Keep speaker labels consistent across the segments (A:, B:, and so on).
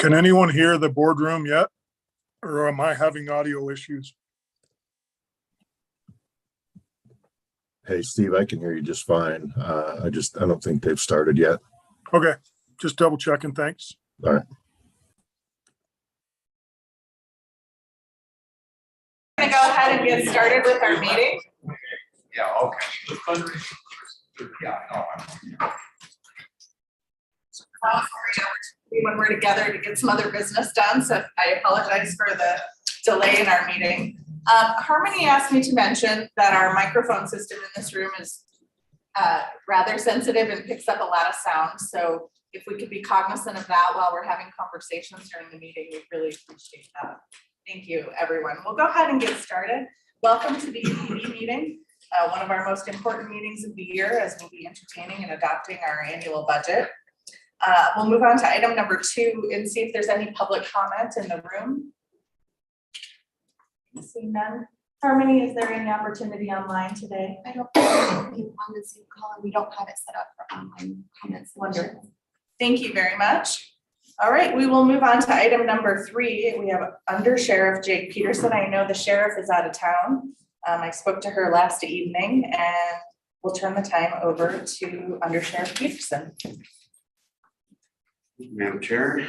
A: Can anyone hear the boardroom yet? Or am I having audio issues?
B: Hey, Steve, I can hear you just fine. I don't think they've started yet.
A: Okay, just double checking, thanks.
B: All right.
C: Going to go ahead and get started with our meeting.
D: Yeah, okay. Yeah,
C: When we're together to get some other business done, so I apologize for the delay in our meeting. Harmony asked me to mention that our microphone system in this room is rather sensitive and picks up a lot of sound. So if we could be cognizant of that while we're having conversations during the meeting, we really appreciate that. Thank you, everyone. We'll go ahead and get started. Welcome to the UPD meeting, one of our most important meetings of the year, as we'll be entertaining and adopting our annual budget. We'll move on to item number 2 and see if there's any public comment in the room. Seeing none. Harmony, is there any opportunity online today?
E: I don't have anything on the Zoom call, and we don't have it set up for online comments.
C: Wonderful. Thank you very much. All right, we will move on to item number 3. We have Under Sheriff Jake Peterson. I know the sheriff is out of town. I spoke to her last evening, and we'll turn the time over to Under Sheriff Peterson.
D: Madam Chair,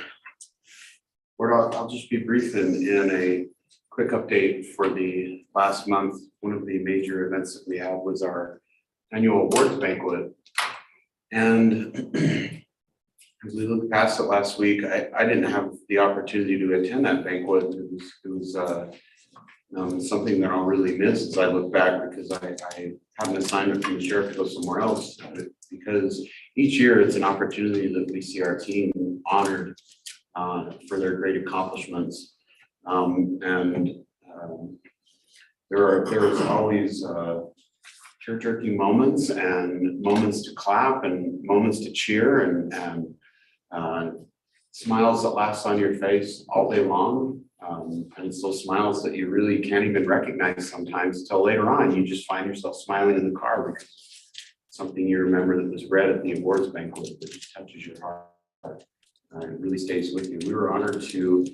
D: I'll just be brief in a quick update for the last month. One of the major events that we had was our annual awards banquet. And as we looked past it last week, I didn't have the opportunity to attend that banquet. It was something that I'll really miss as I look back, because I have an assignment from the sheriff to go somewhere else, because each year it's an opportunity that we see our team honored for their great accomplishments. There was always tear-jerking moments and moments to clap and moments to cheer and smiles that last on your face all day long. And it's those smiles that you really can't even recognize sometimes until later on. You just find yourself smiling in the car because something you remember that was read at the awards banquet that just touches your heart. It really stays with you. We were honored to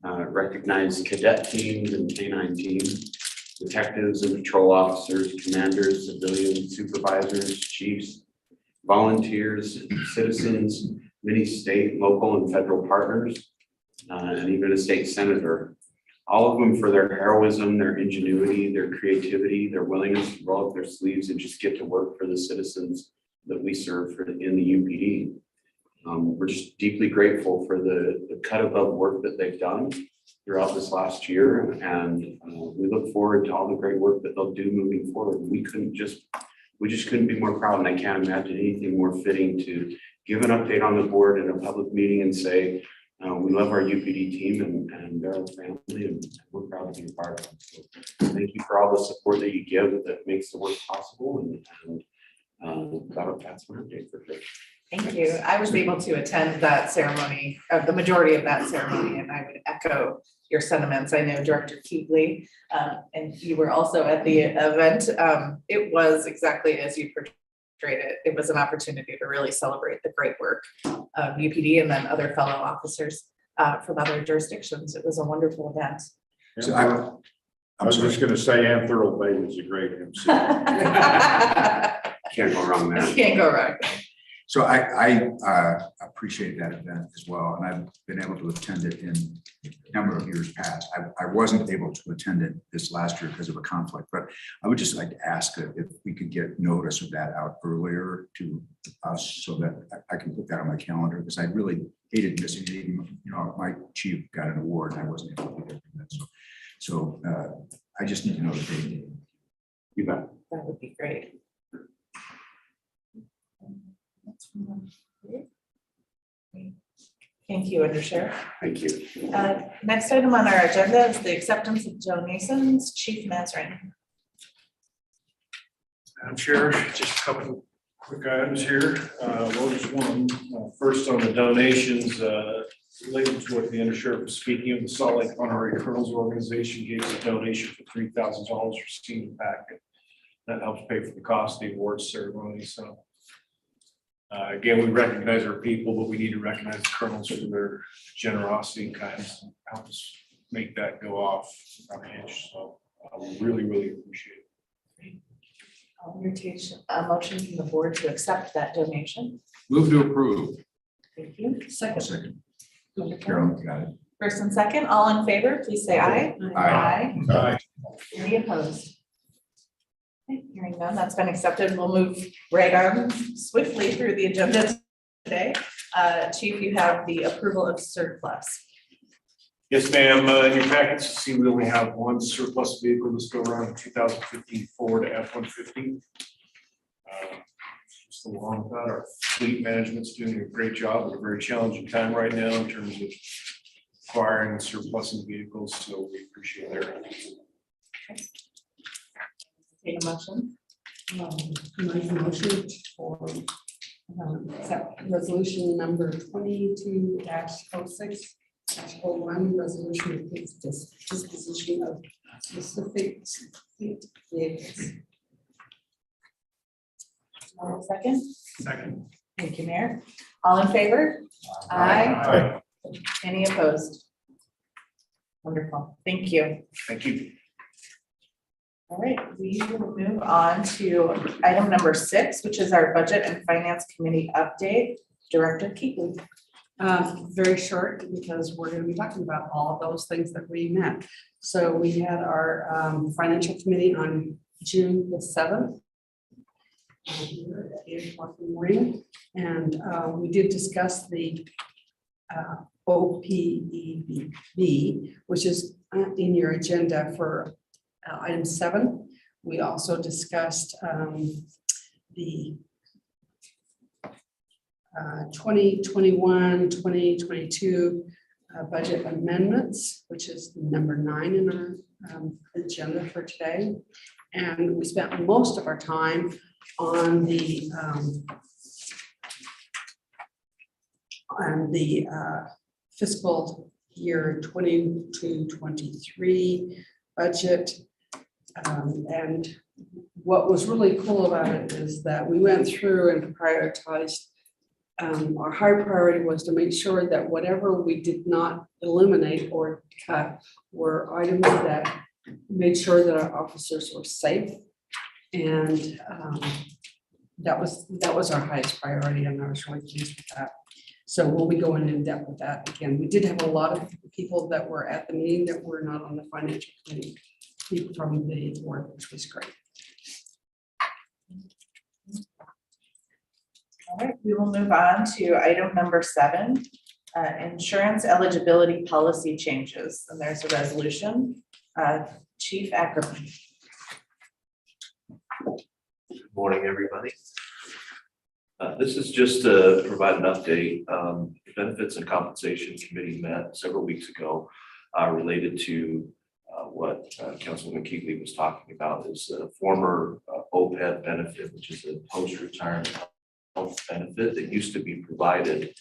D: recognize cadet teams and canine teams, detectives and patrol officers, commanders, civilians, supervisors, chiefs, volunteers, citizens, many state, local, and federal partners, and even a state senator. All of them for their heroism, their ingenuity, their creativity, their willingness to roll up their sleeves and just get to work for the citizens that we serve in the UPD. We're just deeply grateful for the cut above work that they've done throughout this last year, and we look forward to all the great work that they'll do moving forward. We just couldn't be more proud, and I can't imagine anything more fitting to give an update on the board in a public meeting and say we love our UPD team and they're our family, and we're proud to be a part of them. So thank you for all the support that you give that makes the work possible, and that's my update for sure.
C: Thank you. I was able to attend that ceremony, the majority of that ceremony, and I would echo your sentiments. I know Director Keebley, and you were also at the event. It was exactly as you portrayed it. It was an opportunity to really celebrate the great work of UPD and then other fellow officers from other jurisdictions. It was a wonderful event.
F: So I was just going to say Ann Thurl Bay was a great MC.
D: Can't go wrong there.
C: Can't go wrong.
F: So I appreciate that event as well, and I've been able to attend it in a number of years past. I wasn't able to attend it this last year because of a conflict, but I would just like to ask if we could get notice of that out earlier to us so that I can put that on my calendar, because I really hated missing it. Even, my chief got an award and I wasn't able to get that. So I just need to know the date.
D: You bet.
C: That would be great. Thank you, Under Sheriff.
D: Thank you.
C: Next item on our agenda is the acceptance of donations. Chief Mazrin.
G: Madam Chair, just a couple quick items here. Well, just one. First on the donations related to what the Under Sheriff was speaking of. The Salt Lake Honorary Colonels Organization gave us a donation for $3,000 for senior packet. That helps pay for the cost of the awards ceremony. So Again, we recognize our people, but we need to recognize the colonels for their generosity and kindness and help us make that go off our hinge. So we really, really appreciate it.
C: I'll entertain a motion from the board to accept that donation.
F: Move to approve.
C: Thank you.
F: Second.
C: Wonderful.
F: Carolyn, got it.
C: First and second, all in favor, please say aye.
F: Aye.
C: Any opposed? Okay, hearing none, that's been accepted. We'll move right on swiftly through the agenda today. Chief, you have the approval of surplus.
G: Yes, ma'am. In your packets, you see we only have one surplus vehicle this go around, 2015 Ford F-150. Just along with that, our fleet management's doing a great job at a very challenging time right now in terms of acquiring and surplusing vehicles, so we appreciate their efforts.
C: Take a motion.
H: Make a motion for accept resolution number 22-06-01, resolution of disposition of specific fleet vehicles.
C: Second.
G: Second.
C: Thank you, Mayor. All in favor? Aye. Any opposed? Wonderful. Thank you.
G: Thank you.
C: All right, we will move on to item number 6, which is our Budget and Finance Committee update. Director Keatley.
H: Very short, because we're going to be talking about all of those things that we met. So we had our financial committee on June the 7th. Here at 8 o'clock in the morning, and we did discuss the OPEB, which is in your agenda for item 7. We also discussed the 2021-2022 budget amendments, which is number 9 in our agenda for today. And we spent most of our time on the fiscal year 22-23 budget. And what was really cool about it is that we went through and prioritized. Our high priority was to make sure that whatever we did not eliminate or cut were items that made sure that our officers were safe. And that was our highest priority, and I was really pleased with that. So we'll be going in depth with that again. We did have a lot of people that were at the meeting that were not on the financial committee, people from the board, which was great.
C: All right, we will move on to item number 7, insurance eligibility policy changes. And there's a resolution. Chief Ackerman.
I: Good morning, everybody. This is just to provide an update. The Benefits and Compensation Committee met several weeks ago related to what Councilman Keatley was talking about, is a former OPEB benefit, which is a post-retirement health benefit that used to be provided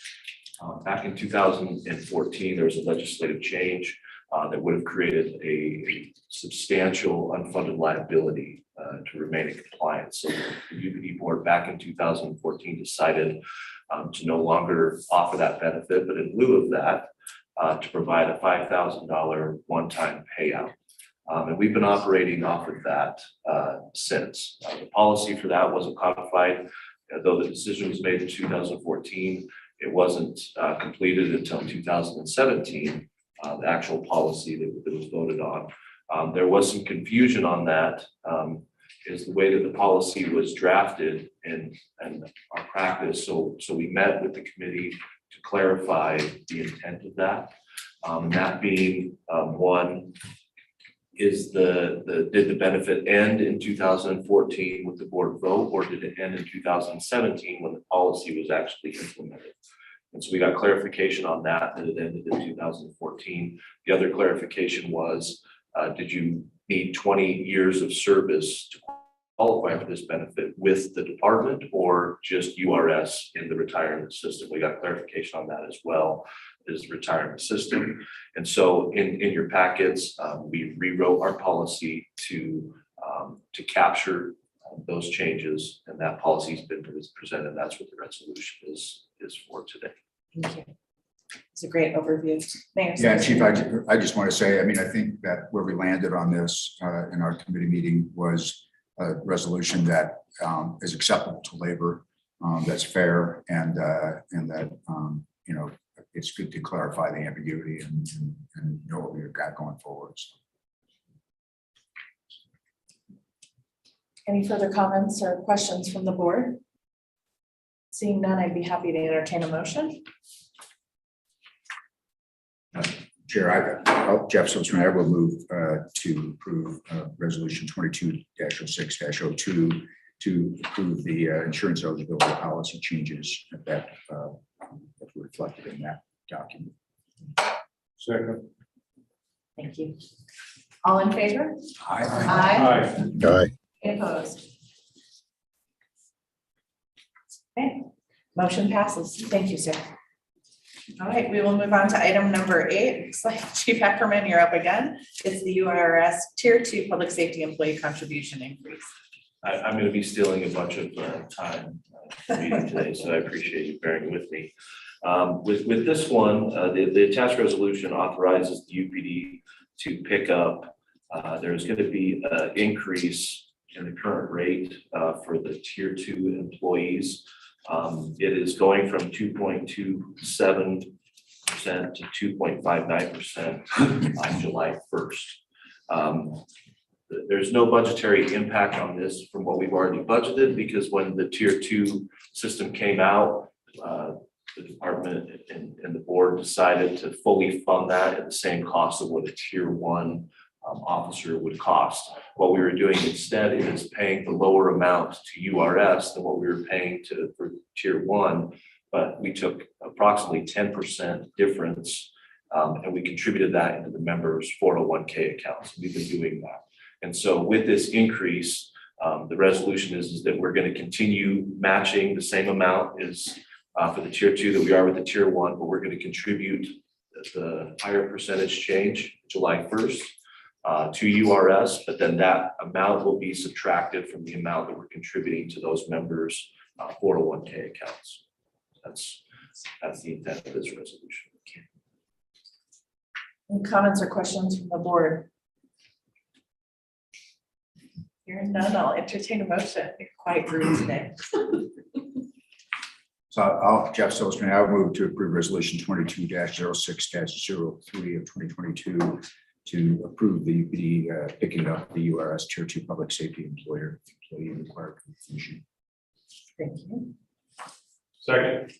I: back in 2014. There was a legislative change that would have created a substantial unfunded liability to remain in compliance. So the UPD Board back in 2014 decided to no longer offer that benefit, but in lieu of that, to provide a $5,000 one-time payout. And we've been operating off of that since. The policy for that wasn't codified, though the decision was made in 2014. It wasn't completed until 2017, the actual policy that was voted on. There was some confusion on that, is the way that the policy was drafted and our practice. So we met with the committee to clarify the intent of that. And that being one, is did the benefit end in 2014 with the board vote, or did it end in 2017 when the policy was actually implemented? And so we got clarification on that it ended in 2014. The other clarification was, did you need 20 years of service to qualify for this benefit with the department, or just URS in the retirement system? We got clarification on that as well, is retirement system. And so in your packets, we rewrote our policy to capture those changes, and that policy's been presented. That's what the resolution is for today.
C: Thank you. It's a great overview. Mayor.
F: Yeah, Chief, I just want to say, I mean, I think that where we landed on this in our committee meeting was a resolution that is acceptable to labor, that's fair, and that, you know, it's good to clarify the ambiguity and know what we've got going forward. So.
C: Any further comments or questions from the board? Seeing none, I'd be happy to entertain a motion.
F: Chair, Jeff Silverman, I will move to approve resolution 22-06-02 to approve the insurance eligibility policy changes that were reflected in that document.
G: Second.
C: Thank you. All in favor?
F: Aye.
C: Aye.
B: Aye.
C: Any opposed? Okay, motion passes. Thank you, sir. All right, we will move on to item number 8. Looks like Chief Eckerman, you're up again. It's the URS Tier 2 Public Safety Employee Contribution Increase.
I: I'm going to be stealing a bunch of time for the meeting today, so I appreciate you bearing with me. With this one, the attached resolution authorizes the UPD to pick up. There's going to be an increase in the current rate for the Tier 2 employees. It is going from 2.27% to 2.59% on July 1st. There's no budgetary impact on this from what we've already budgeted, because when the Tier 2 system came out, the department and the board decided to fully fund that at the same cost of what a Tier 1 officer would cost. What we were doing instead is paying the lower amount to URS than what we were paying for Tier 1, but we took approximately 10% difference and we contributed that into the members' 401k accounts. We've been doing that. And so with this increase, the resolution is that we're going to continue matching the same amount as for the Tier 2 that we are with the Tier 1, but we're going to contribute the higher percentage change July 1st. To URS, but then that amount will be subtracted from the amount that we're contributing to those members' 401k accounts. That's the intent of this resolution.
C: Any comments or questions from the board? Hearing none, I'll entertain a motion. Quite rude today.
F: So Jeff Silverman, I'll move to approve resolution 22-06-03 of 2022 to approve the UPD picking up the URS Tier 2 Public Safety Employee Required Contribution.
C: Thank you.
G: Second.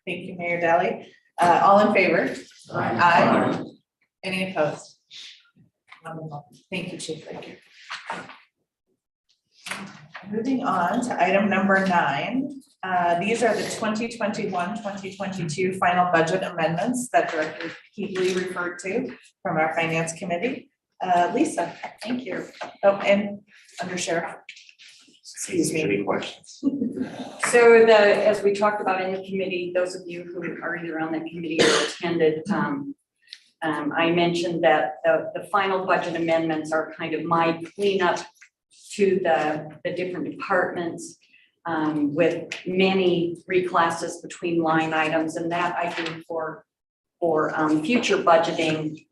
C: Thank you, Mayor Daly. All in favor? Aye. Any opposed? Wonderful. Thank you, Chief. Thank you. Moving on to item number 9. These are the 2021-2022 final budget amendments that Director Keeley referred to from our Finance Committee. Lisa, thank you. Oh, and Under Sheriff. Excuse me.
I: Any questions?
J: So as we talked about in the committee, those of you who are either on the committee or attended, I mentioned that the final budget amendments are kind of my cleanup to the different departments with many reclasses between line items, and that I do for future budgeting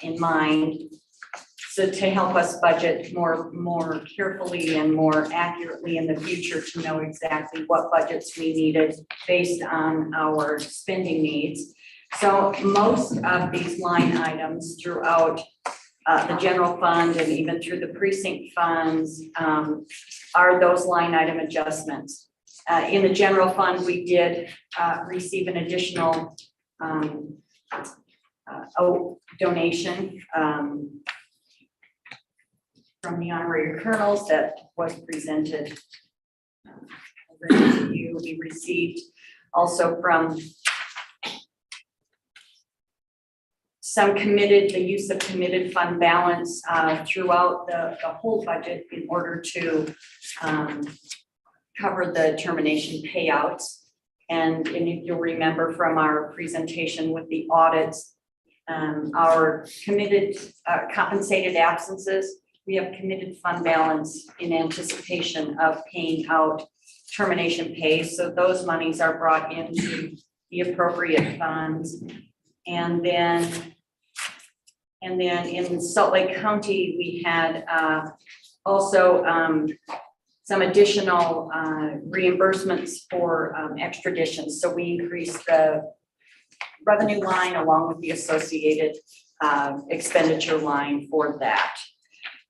J: in mind. So to help us budget more carefully and more accurately in the future, to know exactly what budgets we needed based on our spending needs. So most of these line items throughout the general fund and even through the precinct funds are those line item adjustments. In the general fund, we did receive an additional donation from the honorary colonels that was presented. We received also from the use of committed fund balance throughout the whole budget in order to cover the termination payouts. And if you'll remember from our presentation with the audits, our committed compensated absences, we have committed fund balance in anticipation of paying out termination pay. So those monies are brought into the appropriate funds. And then in Salt Lake County, we had also some additional reimbursements for extraditions. So we increased the revenue line along with the associated expenditure line for that.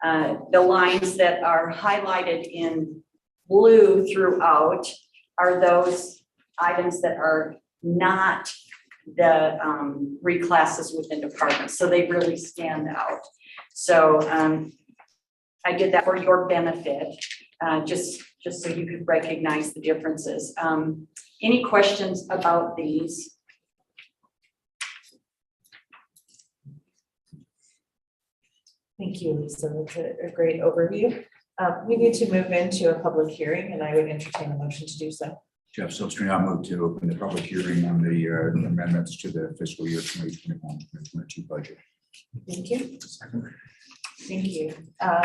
J: The lines that are highlighted in blue throughout are those items that are not the reclasses within departments, so they really stand out. So I did that for your benefit, just so you could recognize the differences. Any questions about these?
K: Thank you, Lisa. That's a great overview. We need to move into a public hearing, and I would entertain a motion to do so.
F: Jeff Silverstein, I'll move to open the public hearing on the amendments to the fiscal year 2021-2022 budget.
K: Thank you. Thank you.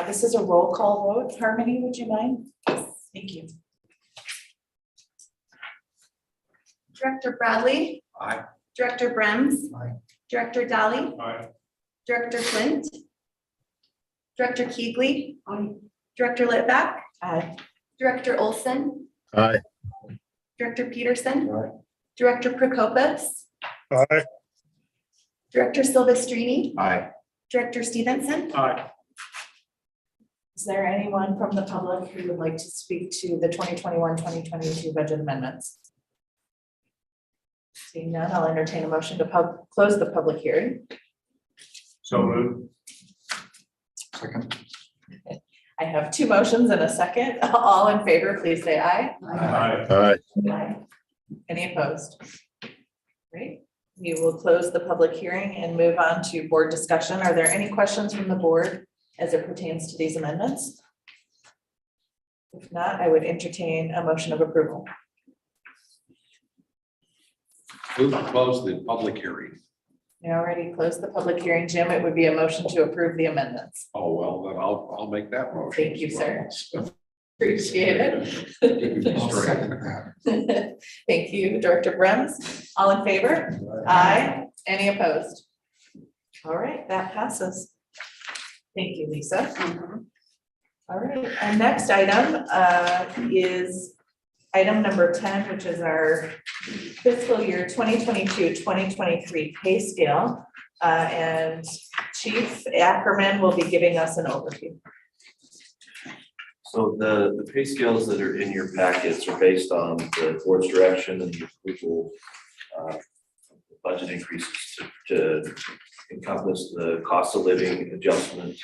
K: This is a roll call vote. Harmony, would you mind? Thank you.
E: Director Bradley.
F: Aye.
E: Director Brems.
F: Aye.
E: Director Daly.
G: Aye.
E: Director Flint. Director Keegley. Director Litvak.
K: Aye.
E: Director Olson.
B: Aye.
E: Director Peterson. Director Prokopis.
A: Aye.
E: Director Silvestrini.
F: Aye.
E: Director Stevenson.
G: Aye.
K: Is there anyone from the public who would like to speak to the 2021-2022 budget amendments? Seeing none, I'll entertain a motion to close the public hearing.
G: So moved.
F: Second.
K: I have two motions and a second. All in favor, please say aye.
G: Aye.
B: Aye.
K: Aye. Any opposed? Great. We will close the public hearing and move on to board discussion. Are there any questions from the board as it pertains to these amendments? If not, I would entertain a motion of approval.
L: Move to close the public hearing.
K: We already closed the public hearing, Jim. It would be a motion to approve the amendments.
L: Oh, well, then I'll make that motion.
K: Thank you,
L: as
K: sir.
L: well.
K: Appreciate it.
L: I'll second
K: Thank you, Director Brems. All in favor? Aye. Any opposed? All right, that passes. Thank you, Lisa. All right, our next item is item number 10, which is our fiscal year 2022-2023 pay scale. And Chief Ackerman will be giving us an overview.
I: So the pay scales that are in your packets are based on the board's direction and the approval of the budget increases to encompass the cost of living adjustment,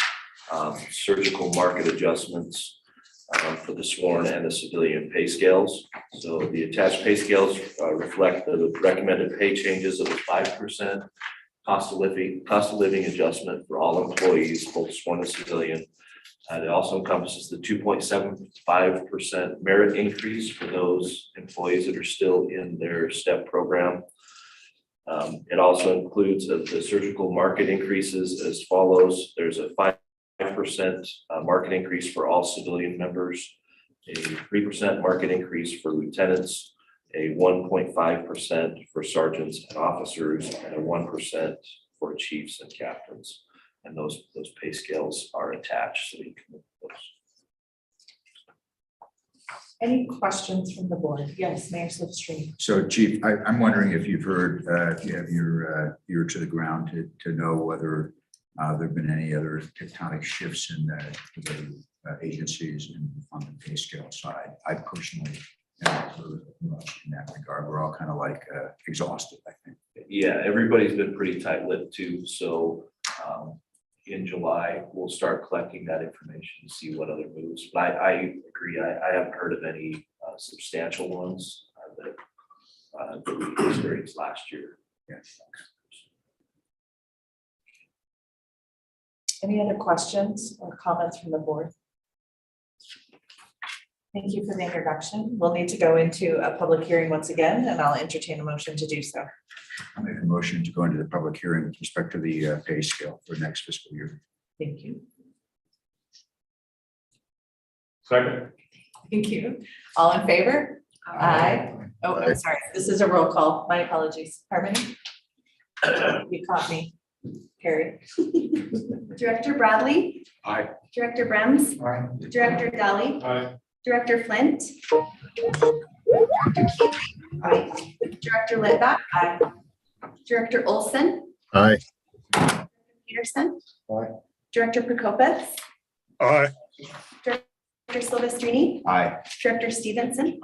I: surgical market adjustments for the sworn and the civilian pay scales. So the attached pay scales reflect the recommended pay changes of a 5% cost of living adjustment for all employees, both sworn and civilian. It also encompasses the 2.75% merit increase for those employees that are still in their STEP program. It also includes the surgical market increases as follows. There's a 5% market increase for all civilian members, a 3% market increase for lieutenants, a 1.5% for sergeants and officers, and a 1% for chiefs and captains. And those pay scales are attached, so you can look at those.
K: Any questions from the board? Yes, Mayor Slipstream.
F: So Chief, I'm wondering if you've heard, if you have your ear to the ground to know whether there've been any other tectonic shifts in the agencies on the pay scale side. I personally haven't heard much in that regard. We're all kind of like exhausted, I think.
I: Yeah, everybody's been pretty tight-lipped too, so in July, we'll start collecting that information to see what other moves. But I agree, I haven't heard of any substantial ones that we experienced last year.
F: Yes.
K: Any other questions or comments from the board? Thank you for the introduction. We'll need to go into a public hearing once again, and I'll entertain a motion to do so.
F: I make a motion to go into the public hearing with respect to the pay scale for next fiscal year.
K: Thank you.
G: Second.
K: Thank you. All in favor? Aye. Oh, I'm sorry. This is a roll call. My apologies. Harmony? You caught me. Carrie?
E: Director Bradley,
L: Aye.
E: Director Brems,
L: Aye.
E: Director Deli,
G: Aye.
E: Director Flint, Director Litvak, Director Olson,
B: Aye.
E: Peterson,
L: Aye.
E: Director Prokopis,
A: Aye.
E: Director Silvestrini,
F: Aye.
E: Director Stevenson.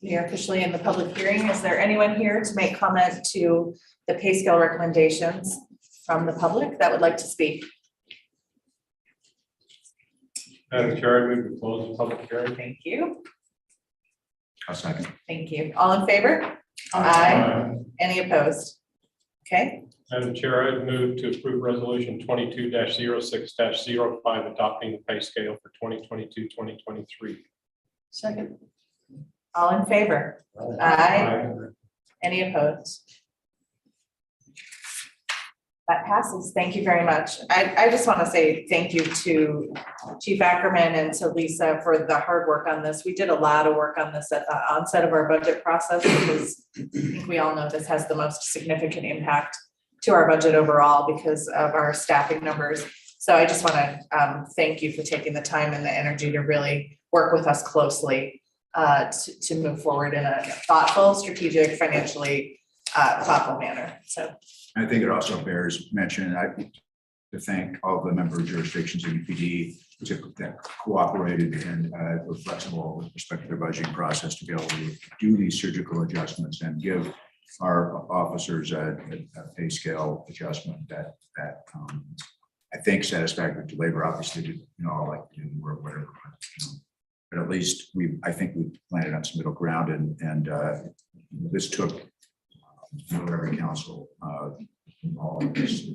K: We are officially in the public hearing. Is there anyone here to make comment to the pay scale recommendations from the public that would like to speak?
G: Madam Chair, I move to close the public hearing.
K: Thank you.
F: I'll second.
K: Thank you. All in favor? Aye. Any opposed? Okay,
G: Madam Chair, I move to approve resolution 22-06-05 adopting the pay scale for 2022-2023.
K: second. All in favor? Aye. Any opposed? That passes. Thank you very much. I just want to say thank you to Chief Ackerman and to Lisa for the hard work on this. We did a lot of work on this at the onset of our budget process because I think we all know this has the most significant impact to our budget overall because of our staffing numbers. So I just want to thank you for taking the time and the energy to really work with us closely to move forward in a thoughtful, strategic, financially thoughtful manner. So.
F: I think it also bears mention, to thank all the member jurisdictions in UPD that cooperated and were flexible with respect to their budgeting process to be able to do these surgical adjustments and give our officers a pay scale adjustment that I think satisfactory to labor, obviously, like or whatever. But at least I think we landed on some middle ground and this took every council all of this.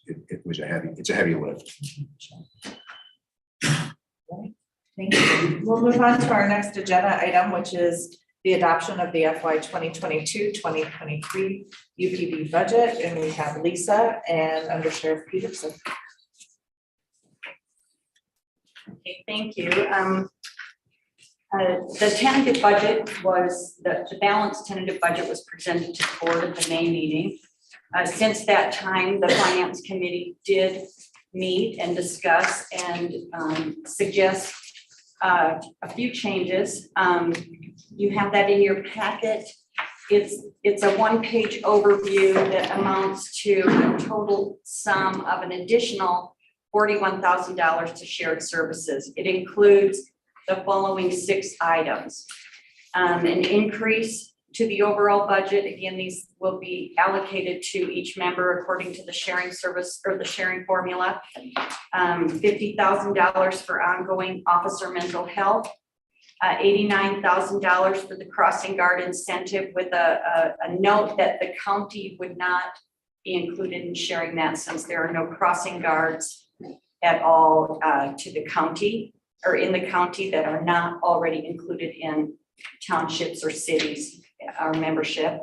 F: It's a heavy lift.
K: Thank you. We'll move on to our next agenda item, which is the adoption of the FY 2022-2023 UPB budget. And we have Lisa and Under Sheriff Peterson.
J: Okay, thank you. The tentative budget was, the balanced tentative budget was presented to the board at the May meeting. Since that time, the Finance Committee did meet and discuss and suggest a few changes. You have that in your packet. It's a one-page overview that amounts to a total sum of an additional $41,000 to shared services. It includes the following 6 items. An increase to the overall budget. Again, these will be allocated to each member according to the sharing service or the sharing formula. $50,000 for ongoing officer mental health. $89,000 for the crossing guard incentive with a note that the county would not be included in sharing that since there are no crossing guards at all to the county or in the county that are not already included in townships or cities, our membership.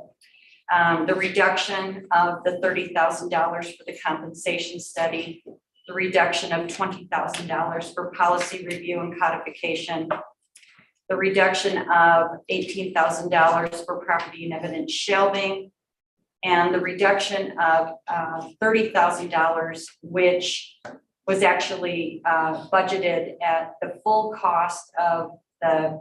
J: The reduction of the $30,000 for the compensation study, the reduction of $20,000 for policy review and codification, the reduction of $18,000 for property and evidence shelving, and the reduction of $30,000, which was actually budgeted at the full cost of the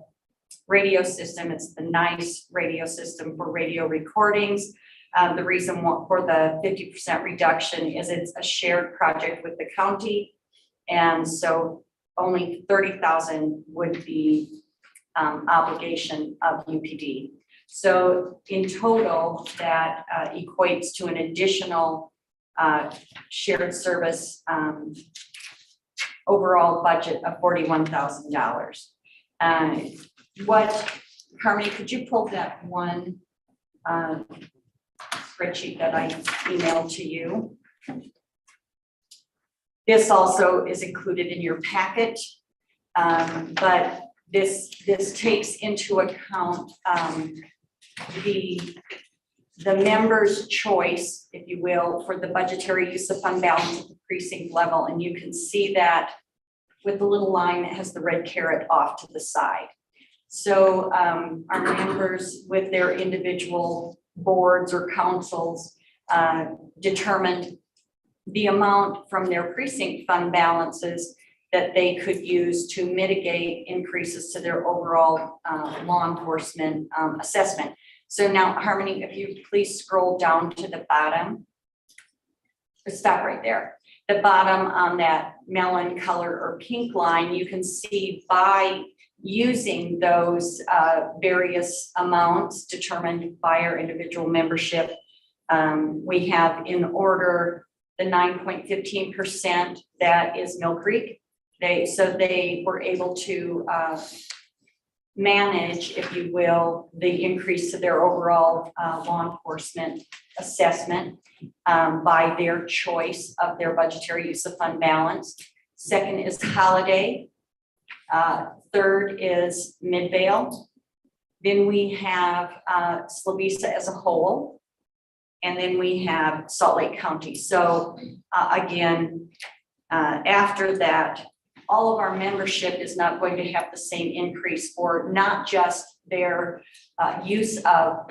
J: radio system. It's the NICE radio system for radio recordings. The reason for the 50% reduction is it's a shared project with the county. And so only $30,000 would be obligation of UPD. So in total, that equates to an additional shared service overall budget of $41,000. Harmony, could you pull that one spreadsheet that I emailed to you? This also is included in your packet, but this takes into account the member's choice, if you will, for the budgetary use of fund balance at the precinct level. And you can see that with the little line that has the red caret off to the side. So our members with their individual boards or councils determined the amount from their precinct fund balances that they could use to mitigate increases to their overall law enforcement assessment. So now, Harmony, if you please scroll down to the bottom. Stop right there. The bottom on that melon color or pink line, you can see by using those various amounts determined by our individual membership, we have in order the 9.15% that is Mill Creek. They were able to manage, if you will, the increase to their overall law enforcement assessment by their choice of their budgetary use of fund balance. Second is Holiday. Third is Midvale. Then we have Slovisa as a whole. And then we have Salt Lake County. So again, after that, all of our membership is not going to have the same increase for not just their use of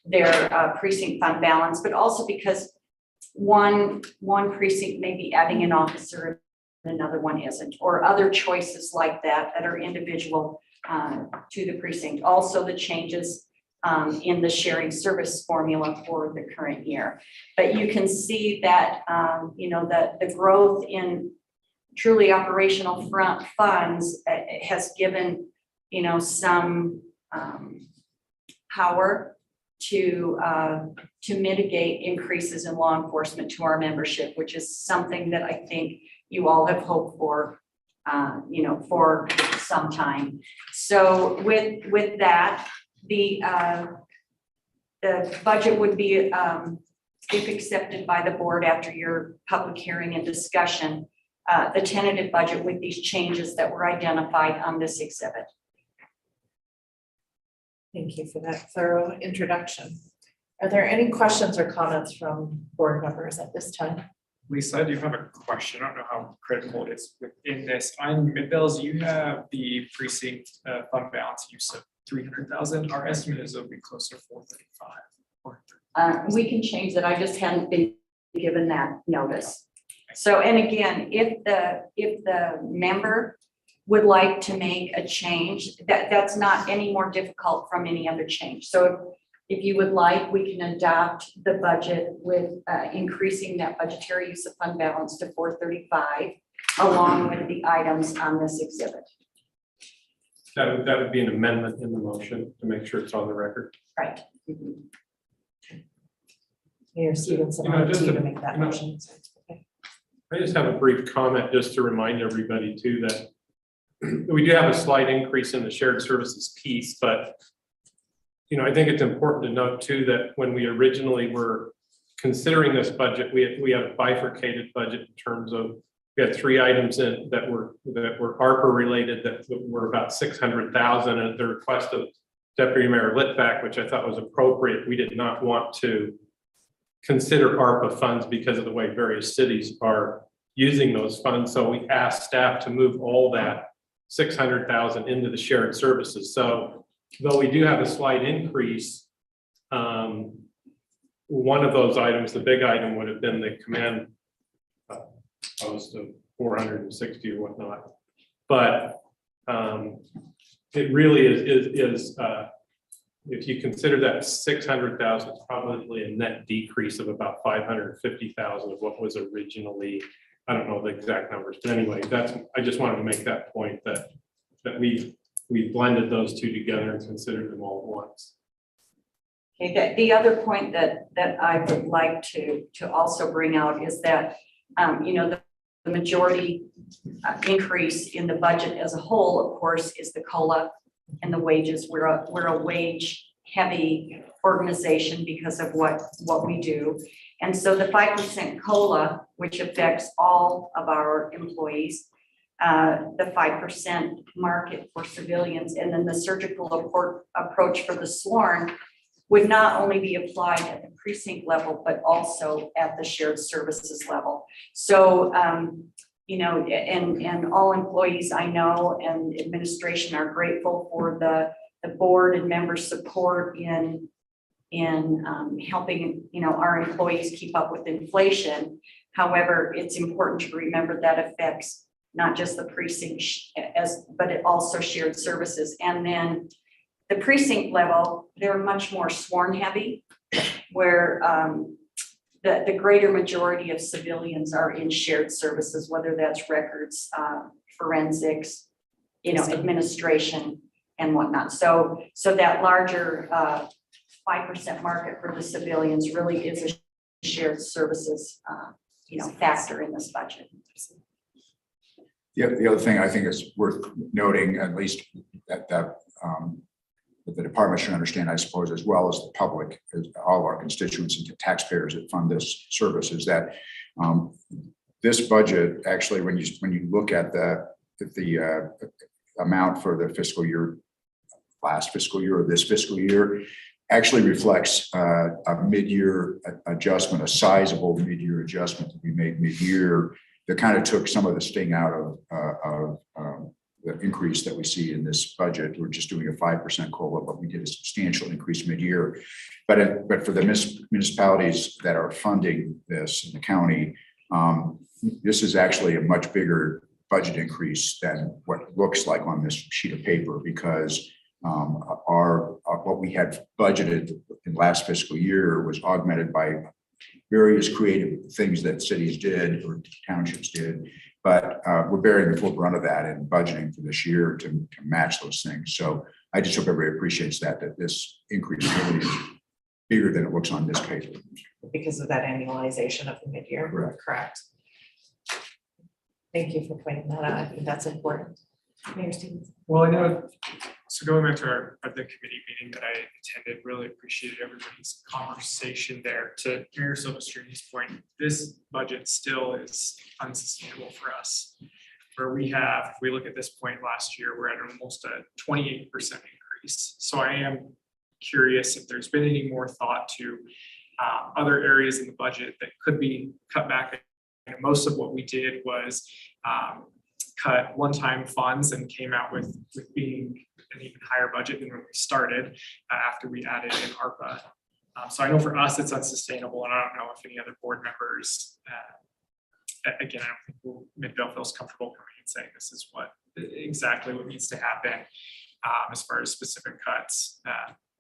J: their precinct fund balance, but also because one precinct may be adding an officer and another one isn't, or other choices like that that are individual to the precinct. Also the changes in the sharing service formula for the current year. But you can see that, the growth in truly operational front funds has given, some power to mitigate increases in law enforcement to our membership, which is something that I think you all have hoped for, for some time. So with that, the budget would be, if accepted by the board after your public hearing and discussion, the tentative budget with these changes that were identified on this exhibit.
K: Thank you for that thorough introduction. Are there any questions or comments from board members at this time?
M: Lisa, I do have a question. I don't know how critical it is within this. On Midvale's, you have the precinct fund balance use of 300,000. Our estimate is it'll be closer to 435.
J: We can change that. I just hadn't been given that notice. So, and again, if the member would like to make a change, that's not any more difficult from any other change. So if you would like, we can adopt the budget with increasing that budgetary use of fund balance to 435 along with the items on this exhibit.
G: That would be an amendment in the motion to make sure it's on the record.
J: Right.
K: Mayor Stevenson,
G: You know,
K: I'll
G: just
K: to you
G: to-
K: to make that motion. Okay.
G: I just have a brief comment just to remind everybody too that we do have a slight increase in the shared services piece, but I think it's important to note too that when we originally were considering this budget, we had a bifurcated budget in terms of we had three items in that were ARPA related that were about 600,000 at the request of Deputy Mayor Litvak, which I thought was appropriate. We did not want to consider ARPA funds because of the way various cities are using those funds. So we asked staff to move all that 600,000 into the shared services. So though we do have a slight increase, one of those items, the big item would have been the command post of 460 or whatnot. But it really is if you consider that 600,000, it's probably a net decrease of about 550,000 of what was originally. I don't know the exact numbers, but anyway, I just wanted to make that point that we blended those two together and considered them all at once.
J: Okay, the other point that I would like to also bring out is that the majority increase in the budget as a whole, of course, is the COLA and the wages. We're a wage heavy organization because of what we do. And so the 5% COLA, which affects all of our employees, the 5% market for civilians, and then the surgical approach for the sworn would not only be applied at the precinct level, but also at the shared services level. So, you know, and all employees I know and administration are grateful for the board and member support in helping, you know, our employees keep up with inflation. However, it's important to remember that affects not just the precinct but it also shared services. And then the precinct level, they're much more sworn heavy, where the greater majority of civilians are in shared services, whether that's records, forensics, you know, administration and whatnot. So that larger 5% market for the civilians really is a shared services, you know, factor in this budget.
F: The other thing I think is worth noting, at least that the department should understand, I suppose, as well as the public, as all of our constituents and taxpayers that fund this service, is that this budget actually, when you look at the amount for the fiscal year, last fiscal year or this fiscal year, actually reflects a mid-year adjustment, a sizable mid-year adjustment that we made mid-year that kind of took some of the sting out of the increase that we see in this budget. We're just doing a 5% COLA, but we did a substantial increase mid-year. But for the municipalities that are funding this in the county, this is actually a much bigger budget increase than what it looks like on this sheet of paper, because what we had budgeted in last fiscal year was augmented by various creative things that cities did or townships did. But we're bearing the full brunt of that and budgeting for this year to match those things. So I just hope everybody appreciates that this increase really is bigger than it looks on this paper.
K: Because of that annualization of the mid-year. Correct. Thank you for pointing that out. I think that's important. Mayor Stevens.
M: Well, I know, so going back to the committee meeting that I attended, really appreciated everybody's conversation there. To Mayor Silvestrini's point, this budget still is unsustainable for us. Where if we look at this point last year, we're at almost a 28% increase. So I am curious if there's been any more thought to other areas in the budget that could be cut back. And most of what we did was cut one-time funds and came out with being an even higher budget than when we started after we added in ARPA. So I know for us it's unsustainable, and I don't know if any other board members, again, I don't think Midvale feels comfortable coming and saying this is exactly what needs to happen as far as specific cuts.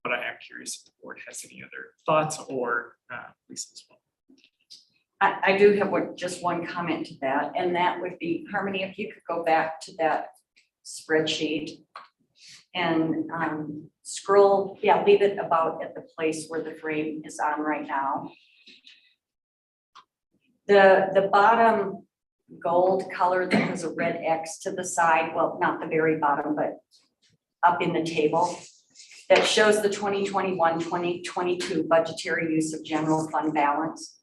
M: But I am curious if the board has any other thoughts, or Lisa as well.
J: I do have just one comment to that, and that would be, Harmony, if you could go back to that spreadsheet and scroll, leave it about at the place where the frame is on right now. The bottom gold color that has a red X to the side, well, not the very bottom, but up in the table, that shows the 2021-2022 budgetary use of general fund balance.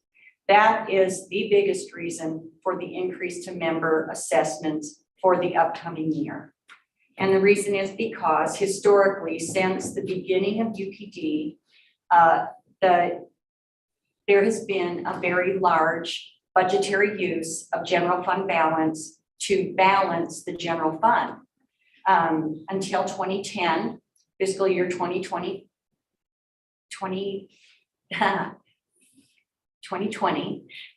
J: That is the biggest reason for the increase to member assessments for the upcoming year. And the reason is because historically, since the beginning of UPD, there has been a very large budgetary use of general fund balance to balance the general fund. Until 2010, fiscal year 2020,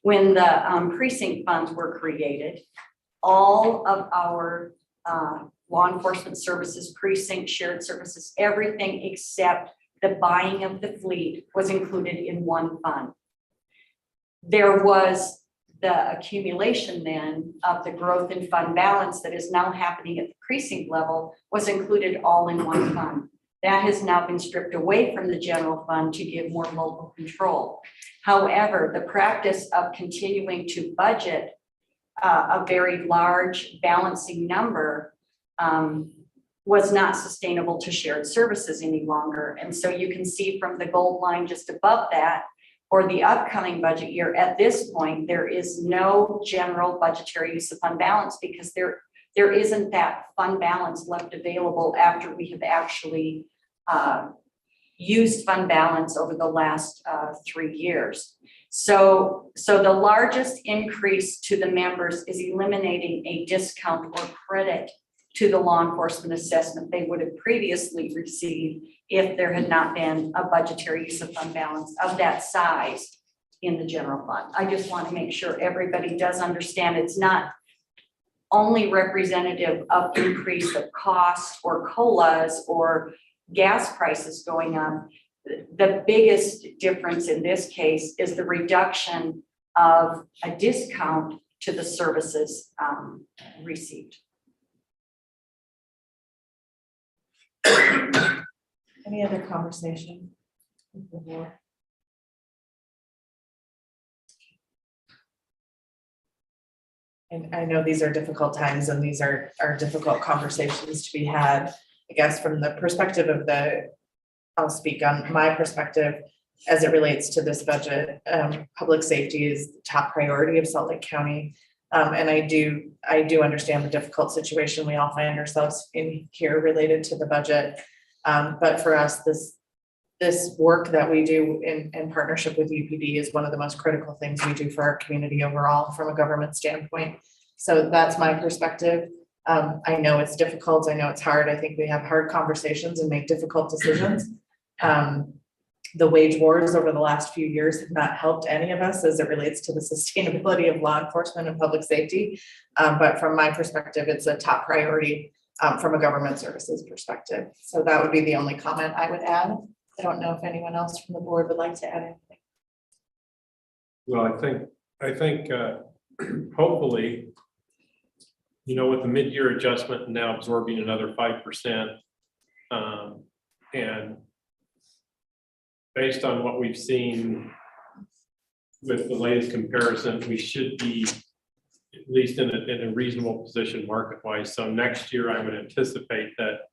J: when the precinct funds were created, all of our law enforcement services, precinct shared services, everything except the buying of the fleet was included in one fund. There was the accumulation then of the growth in fund balance that is now happening at the precinct level was included all in one fund. That has now been stripped away from the general fund to give more local control. However, the practice of continuing to budget a very large balancing number was not sustainable to shared services any longer. And so you can see from the gold line just above that, for the upcoming budget year, at this point, there is no general budgetary use of fund balance because there isn't that fund balance left available after we have actually used fund balance over the last 3 years. So the largest increase to the members is eliminating a discount or credit to the law enforcement assessment they would have previously received if there had not been a budgetary use of fund balance of that size in the general fund. I just want to make sure everybody does understand it's not only representative of increase of cost or COLAs or gas prices going up. The biggest difference in this case is the reduction of a discount to the services received.
K: Any other conversation? And I know these are difficult times and these are difficult conversations to be had. I guess from the perspective of I'll speak on my perspective as it relates to this budget. Public safety is the top priority of Salt Lake County. And I do understand the difficult situation we all find ourselves in here related to the budget. But for us, this work that we do in partnership with UPD is one of the most critical things we do for our community overall from a government standpoint. So that's my perspective. I know it's difficult. I know it's hard. I think we have hard conversations and make difficult decisions. The wage wars over the last few years have not helped any of us as it relates to the sustainability of law enforcement and public safety. But from my perspective, it's a top priority from a government services perspective. So that would be the only comment I would add. I don't know if anyone else from the board would like to add anything.
G: Well, I think hopefully, with the mid-year adjustment and now absorbing another 5%, and based on what we've seen with the latest comparison, we should be at least in a reasonable position market-wise. So next year, I would anticipate that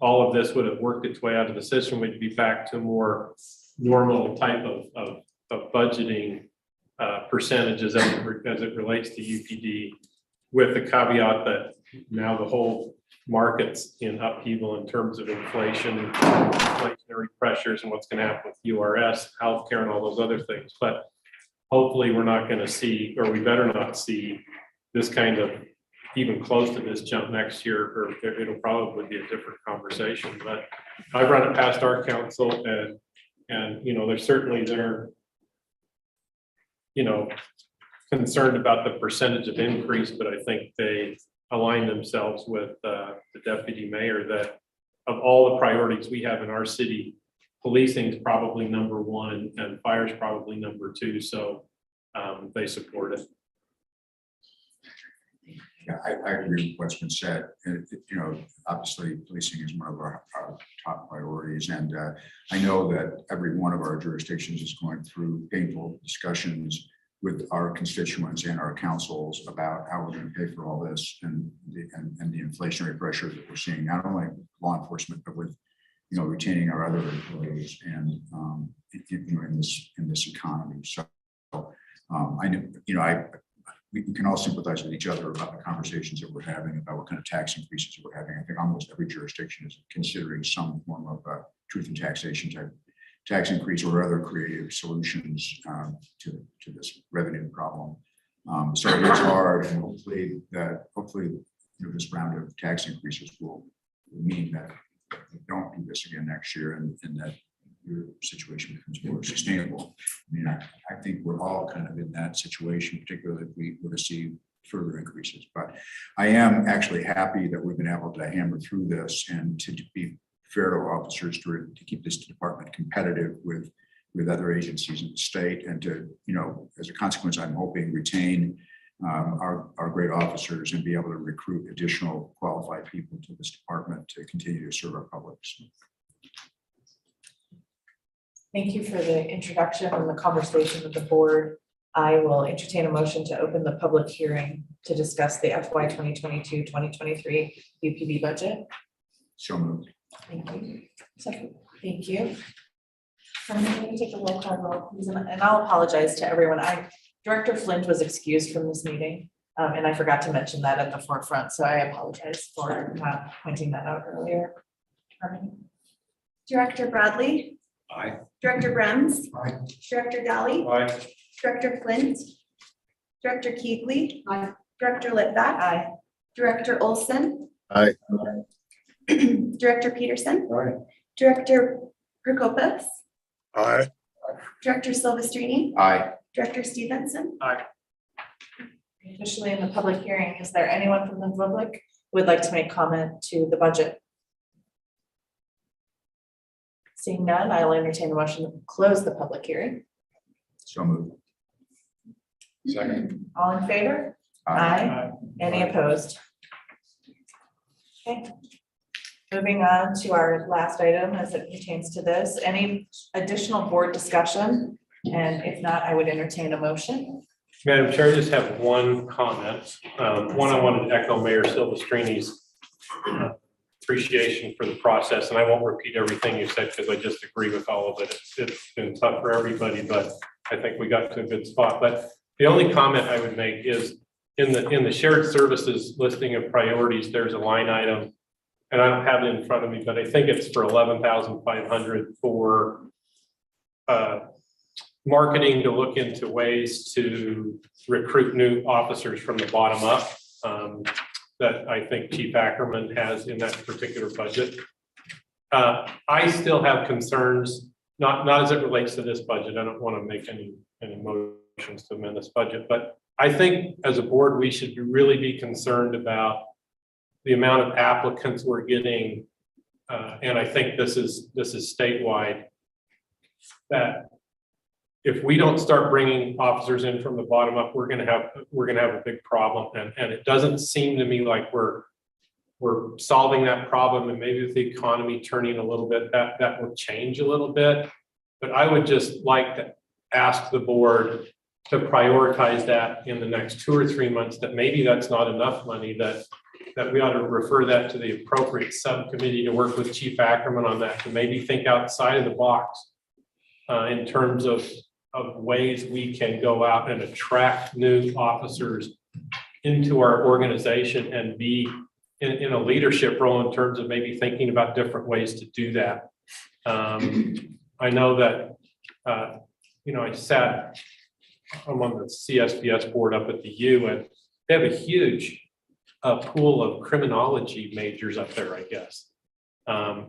G: all of this would have worked its way out of the system. We'd be back to more normal type of budgeting percentages as it relates to UPD, with the caveat that now the whole market's in upheaval in terms of inflation, inflationary pressures, and what's going to happen with URS, healthcare, and all those other things. But hopefully we're not going to see, or we better not see, this kind of even close to this jump next year, or it'll probably be a different conversation. But I've run it past our council, and they're certainly concerned about the percentage of increase, but I think they align themselves with the deputy mayor that of all the priorities we have in our city, policing is probably number one and fire is probably number two. So they support it.
F: Yeah, I agree with what's been said. And, obviously policing is one of our top priorities. And I know that every one of our jurisdictions is going through painful discussions with our constituents and our councils about how we're going to pay for all this and the inflationary pressures that we're seeing, not only law enforcement, but with, retaining our other employees and, in this economy. So I know, we can all sympathize with each other about the conversations that we're having about what kind of tax increases we're having. I think almost every jurisdiction is considering some form of truth and taxation type tax increase or other creative solutions to this revenue problem. So it's hard, and hopefully this round of tax increases will mean that we don't do this again next year, and that your situation becomes more sustainable. I mean, I think we're all kind of in that situation, particularly if we were to see further increases. But I am actually happy that we've been able to hammer through this and to be fair to officers to keep this department competitive with other agencies in the state, and to, as a consequence, I'm hoping retain our great officers and be able to recruit additional qualified people to this department to continue to serve our public.
K: Thank you for the introduction and the conversation with the board. I will entertain a motion to open the public hearing to discuss the FY 2022-2023 UPD budget.
F: So moved.
K: Thank you. Second. Thank you. I'm going to take a roll call vote, please, and I'll apologize to everyone. Director Flint was excused from this meeting, and I forgot to mention that at the forefront, so I apologize for not pointing that out earlier.
E: Director Bradley,
L: Aye.
E: Director Brems.
L: Aye.
E: Director Dally.
G: Aye.
E: Director Flint. Director Keegley.
K: Aye.
E: Director Litvak.
K: Aye.
E: Director Olson.
B: Aye.
E: Director Peterson.
G: Aye.
E: Director Prokopis.
A: Aye.
E: Director Silvestrini.
F: Aye.
E: Director Stevenson.
K: Officially in the public hearing, is there anyone from the public who would like to make comment to the budget? Seeing none, I will entertain a motion to close the public hearing.
F: So moved.
L: Second.
K: All in favor? Aye. Any opposed? Okay. Moving on to our last item as it pertains to this, any additional board discussion? And if not, I would entertain a motion.
G: Madam Chair, I just have one comment. One, I wanted to echo Mayor Silvestrini's appreciation for the process, and I won't repeat everything you said because I just agree with all of it. It's been tough for everybody, but I think we got to a good spot. But the only comment I would make is in the shared services listing of priorities, there's a line item, and I don't have it in front of me, but I think it's for 11,500 for marketing to look into ways to recruit new officers from the bottom up. That I think Chief Ackerman has in that particular budget. I still have concerns, not as it relates to this budget. I don't want to make any motions to amend this budget, but I think as a board, we should really be concerned about the amount of applicants we're getting. And I think this is statewide, that if we don't start bringing officers in from the bottom up, we're gonna have a big problem. And it doesn't seem to me like we're solving that problem, and maybe with the economy turning a little bit, that will change a little bit. But I would just like to ask the board to prioritize that in the next 2 or 3 months, that maybe that's not enough money, that we ought to refer that to the appropriate subcommittee to work with Chief Ackerman on that, to maybe think outside of the box in terms of ways we can go out and attract new officers into our organization and be in a leadership role in terms of maybe thinking about different ways to do that. I know that, I'm on the CSBS board up at the U, and they have a huge pool of criminology majors up there, I guess,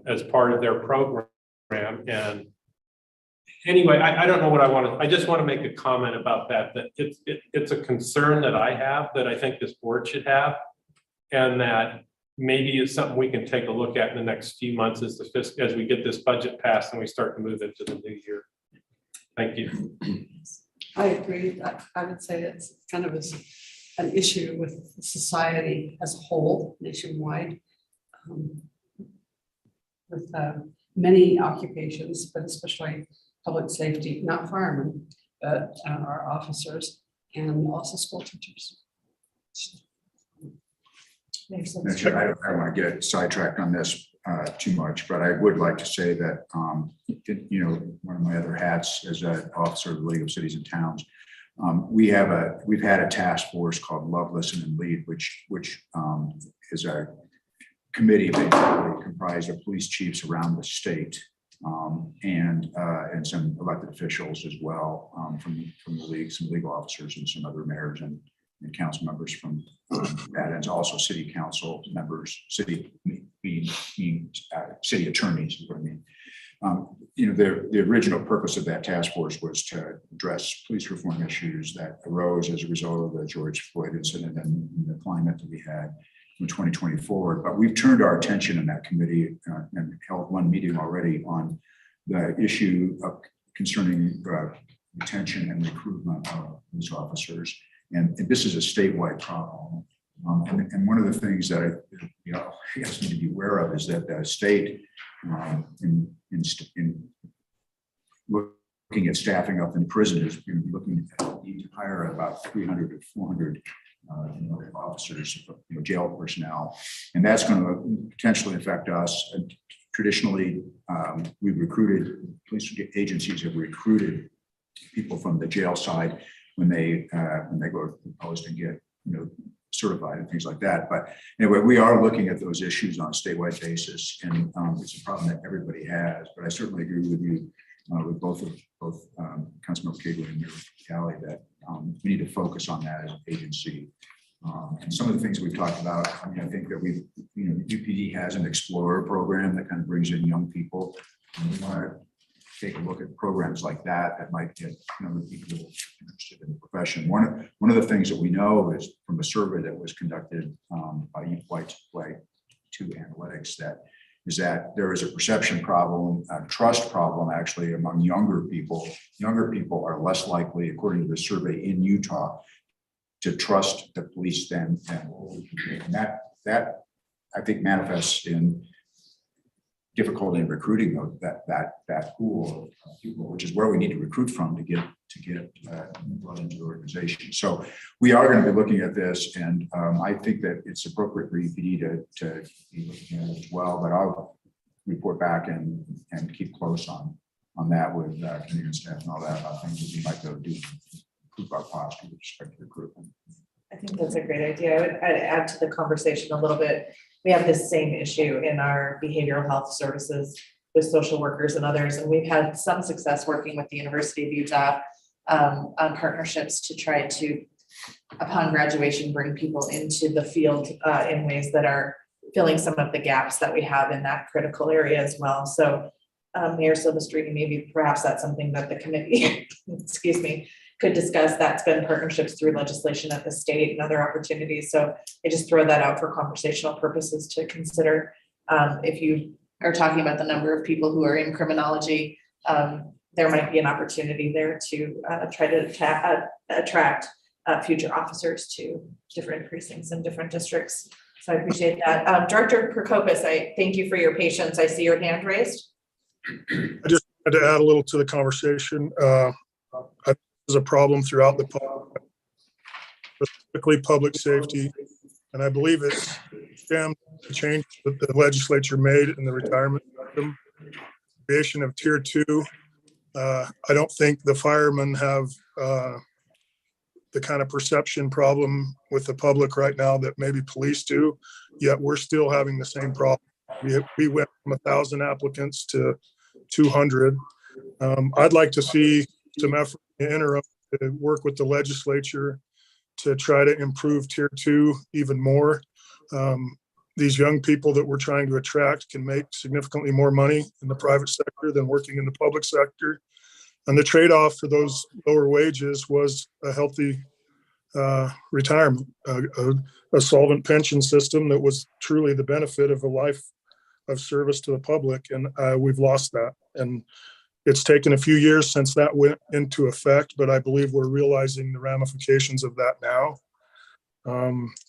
G: as part of their program. And anyway, I don't know what I want to, I just want to make a comment about that it's a concern that I have, that I think this board should have, and that maybe it's something we can take a look at in the next few months as we get this budget passed and we start to move into the new year. Thank you.
H: I agree. I would say it's kind of an issue with society as a whole nationwide. With many occupations, but especially public safety, not firemen, but our officers and also school teachers.
F: I don't want to get sidetracked on this too much, but I would like to say that, one of my other hats as an officer of the League of Cities and Towns, we've had a task force called Love, Listen, and Lead, which is a committee basically comprised of police chiefs around the state, and some elected officials as well, from the league, some legal officers and some other mayors and council members from that, and also city council members, city attorneys, is what I mean. The original purpose of that task force was to address police reform issues that arose as a result of the George Floyd incident and the climate that we had in 2024. But we've turned our attention in that committee and held one meeting already on the issue of concerning retention and recruitment of police officers. And this is a statewide problem. And one of the things that I guess need to be aware of is that the state, in looking at staffing up in prison, is looking at need to hire about 300 to 400 officers, jail personnel, and that's going to potentially affect us. And traditionally, we've recruited, police agencies have recruited people from the jail side when they go to the post and get certified and things like that. But anyway, we are looking at those issues on a statewide basis, and it's a problem that everybody has. But I certainly agree with you, with both Councilmember Cagle and Mayor Cali, that we need to focus on that as an agency. And some of the things we've talked about, I mean, I think that UPD has an Explorer program that kind of brings in young people. And we want to take a look at programs like that that might get people interested in the profession. One of the things that we know is from a survey that was conducted by White 2 Analytics that there is a perception problem, a trust problem actually among younger people. Younger people are less likely, according to the survey in Utah, to trust the police than older people. And that I think manifests in difficulty in recruiting that pool of people, which is where we need to recruit from to get brought into the organization. So we are going to be looking at this, and I think that it's appropriate for UPD to be looking at it as well. But I'll report back and keep close on that with community and staff and all that about things that we might go do to improve our posture with respect to recruitment.
K: I think that's a great idea. I'd add to the conversation a little bit. We have this same issue in our behavioral health services with social workers and others, and we've had some success working with the University of Utah on partnerships to try to, upon graduation, bring people into the field in ways that are filling some of the gaps that we have in that critical area as well. So Mayor Silvestrini, maybe perhaps that's something that the committee, excuse me, could discuss. That's been partnerships through legislation at the state and other opportunities. So I just throw that out for conversational purposes to consider. If you are talking about the number of people who are in criminology, there might be an opportunity there to try to attract future officers to different precincts and different districts. So I appreciate that. Director Prokopis, I thank you for your patience. I see your hand raised.
A: I just had to add a little to the conversation. There's a problem throughout the public, specifically public safety, and I believe it's stemmed the change that the legislature made in the retirement system, creation of tier 2. I don't think the firemen have the kind of perception problem with the public right now that maybe police do, yet we're still having the same problem. We went from 1,000 applicants to 200. I'd like to see some effort in the interim to work with the legislature to try to improve tier 2 even more. These young people that we're trying to attract can make significantly more money in the private sector than working in the public sector. And the trade-off for those lower wages was a healthy retirement, a solvent pension system that was truly the benefit of a life of service to the public. And we've lost that. And it's taken a few years since that went into effect, but I believe we're realizing the ramifications of that now.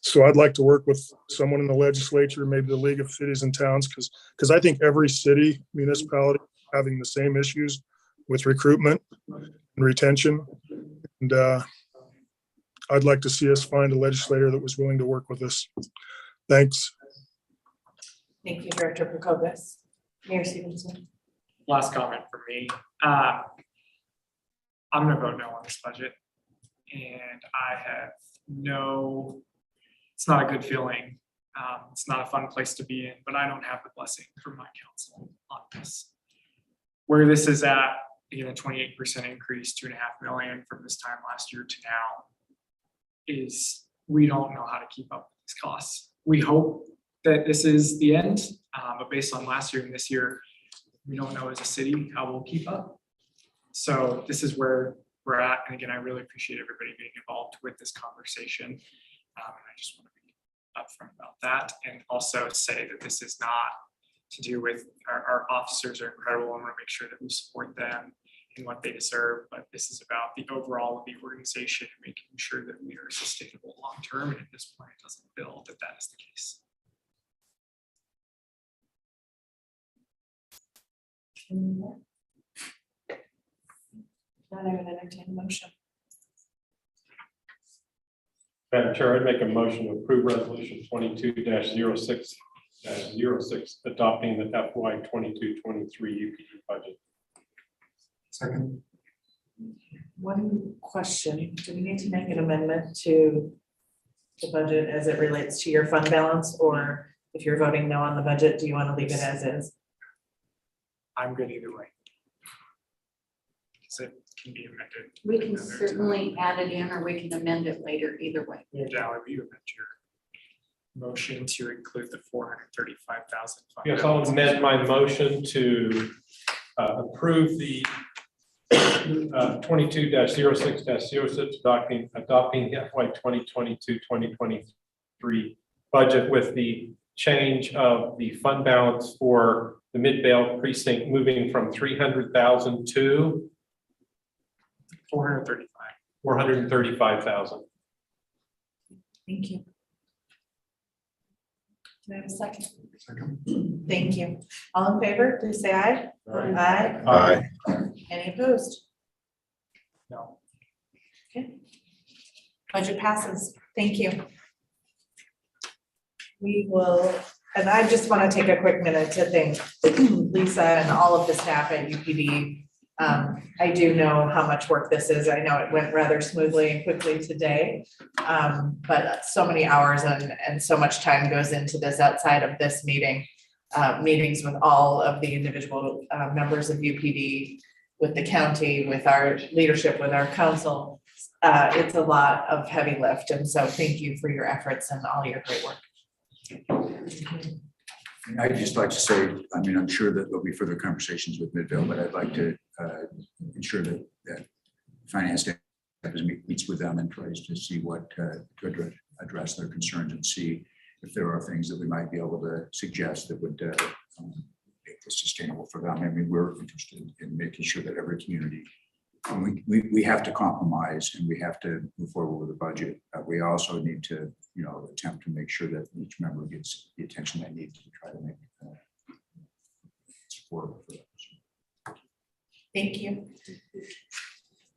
A: So I'd like to work with someone in the legislature, maybe the League of Cities and Towns, because I think every city, municipality having the same issues with recruitment and retention. And I'd like to see us find a legislator that was willing to work with us. Thanks.
K: Thank you, Director Prokopis. Mayor Stevenson.
M: Last comment from me. I'm gonna vote no on this budget. And I have it's not a good feeling. It's not a fun place to be in, but I don't have the blessing from my council on this. Where this is at, a 28% increase, 2.5 million from this time last year to now, is we don't know how to keep up with these costs. We hope that this is the end, but based on last year and this year, we don't know as a city how we'll keep up. So this is where we're at. And again, I really appreciate everybody being involved with this conversation. And I just want to be upfront about that, and also say that this is not to do with our officers are incredible. I want to make sure that we support them in what they deserve, but this is about the overall of the organization and making sure that we are sustainable long-term. And at this point, it doesn't feel that that is the case.
K: Not even entertain a motion.
G: Madam Chair, I'd make a motion to approve resolution 22-06-06, adopting the FY 22-23 UPD budget.
L: Second.
K: One question, do we need to make an amendment to the budget as it relates to your fund balance, or if you're voting no on the budget, do you want to leave it as is?
M: I'm good either way. it can be amended.
J: We can
M: another time.
J: certainly add it in or we can amend it later, either way.
M: Dally, will you amend your motion to include the 435,000? fund
G: Yes, I'll
M: balance?
G: amend my motion to approve the 22-06-06 adopting FY 2022-2023 budget with the change of the fund balance for the Midvale precinct moving from 300,000 to
M: 435.
G: 435,000.
K: Thank you. Do I have a second? Thank you. All in favor, please say aye. Aye.
B: Aye.
K: Any opposed?
M: No.
K: Okay. Budget passes. Thank you. We will, and I just want to take a quick minute to thank Lisa and all of the staff at UPD. I do know how much work this is. I know it went rather smoothly and quickly today. But so many hours and so much time goes into this outside of this meeting. Meetings with all of the individual members of UPD, with the county, with our leadership, with our council. It's a lot of heavy lift. And so thank you for your efforts and all your great work.
F: And I'd just like to say, I mean, I'm sure that there'll be further conversations with Midvale, but I'd like to ensure that finance staff meets with them and tries to see what to address their concerns and see if there are things that we might be able to suggest that would make this sustainable for them. I mean, we're interested in making sure that every community, and we have to compromise and we have to move forward with the budget. We also need to, you know, attempt to make sure that each member gets the attention they need to try to make support for them.
K: Thank you.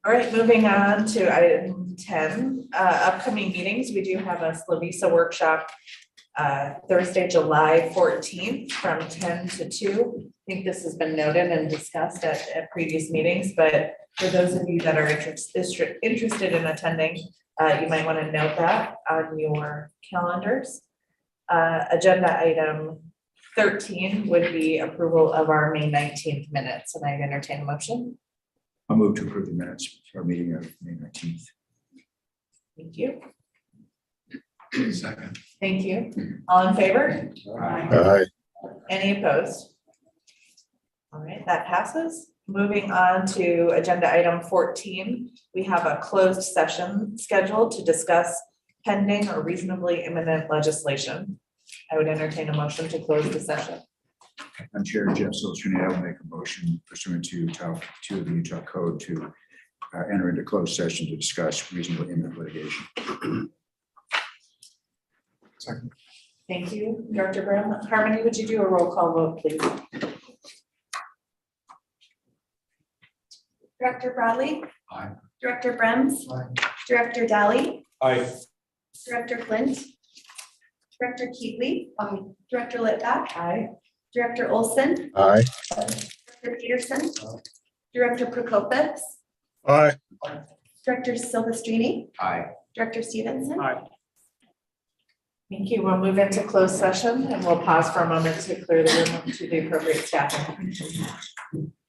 K: All right, moving on to item 10, upcoming meetings. We do have a Slovisa workshop Thursday, July 14th from 10 to 2. I think this has been noted and discussed at previous meetings, but for those of you that are interested in attending, you might want to note that on your calendars. Agenda item 13 would be approval of our May 19th minutes, and I'd entertain a motion.
F: I'll move to approve the minutes for our meeting of May 19th.
K: Thank you.
L: Second.
K: Thank you. All in favor?
B: Aye.
K: Any opposed? All right, that passes. Moving on to agenda item 14, we have a closed session scheduled to discuss pending or reasonably imminent legislation. I would entertain a motion to close the session.
F: I'm Chair Jeff Silverstein. I will make a motion pursuant to Title 2 of the Utah Code to enter into closed session to discuss reasonable imminent litigation.
L: Second.
K: Thank you, Director Brown. Harmony, would you do a roll call vote, please?
E: Director Bradley.
L: Aye.
E: Director Brems.
L: Aye.
E: Director Daly.
G: Aye.
E: Director Flint. Director Keatley. Director Litvak.
K: Aye.
E: Director Olson.
B: Aye.
E: Director Peterson. Director Prokopis.
A: Aye.
E: Director Silvestrini.
F: Aye.
E: Director Stevenson.
M: Aye.
K: Thank you. We'll move into closed session and we'll pause for a moment to clear the room to the appropriate staff.